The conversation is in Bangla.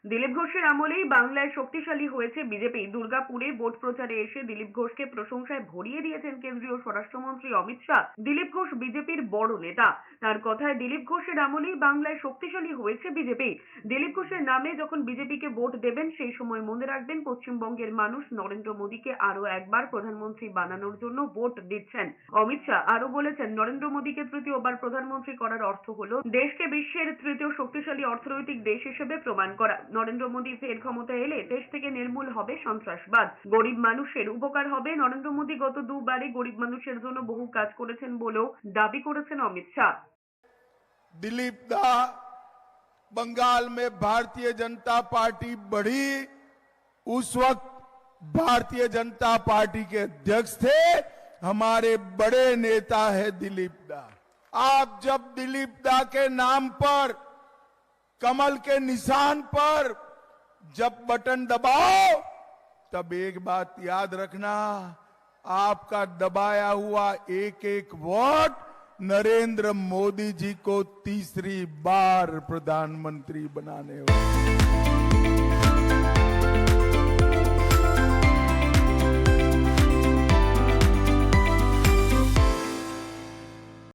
দিলীপ ঘোষের আমলেই বাংলায় শক্তিশালী হয়েছে বিজেপি। দুর্গাপুরে ভোট প্রচারে এসে দিলীপ ঘোষকে প্রশংসায় ভরিয়ে দিয়েছেন কেন্দ্রীয় স্বরাষ্ট্রমন্ত্রী অমিত শাহ। দিলীপ ঘোষ বিজেপির বড় নেতা। তার কথায় দিলীপ ঘোষের আমলেই বাংলায় শক্তিশালী হয়েছে বিজেপি। দিলীপ ঘোষের নামে যখন বিজেপিকে ভোট দেবেন সেই সময় মনে রাখবেন পশ্চিমবঙ্গের মানুষ নরেন্দ্র মোদীকে আরো একবার প্রধানমন্ত্রী বানানোর জন্য ভোট দিচ্ছেন। অমিত শাহ আরো বলেছেন, নরেন্দ্র মোদীকে তৃতীয়বার প্রধানমন্ত্রী করার অর্থ হলো দেশকে বিশ্বের তৃতীয় শক্তিশালী অর্থনৈতিক দেশ হিসেবে প্রমাণ করা। নরেন্দ্র মোদী ফের ক্ষমতায় এলে দেশ থেকে নির্মূল হবে সন্ত্রাসবাদ, গরিব মানুষের উপকার হবে। নরেন্দ্র মোদী গত দুবারে গরিব মানুষের জন্য বহু কাজ করেছেন বলেও দাবি করেছেন অমিত শাহ। दिलीप दा बंगाल में भारतीय जनता पार्टी बढ़ी, उस वक्त भारतीय जनता पार्टी के अध्यक्ष थे, हमारे बड़े नेता है दिलीप दा। आप जब दिलीप दा के नाम पर, कमल के निशान पर जब बटन दबाओ, तब एक बात याद रखना, आपका दबाया हुआ एक एक वोट नरेंद्र मोदी जी को तीसरी बार प्रधानमंत्री बनाने वाला।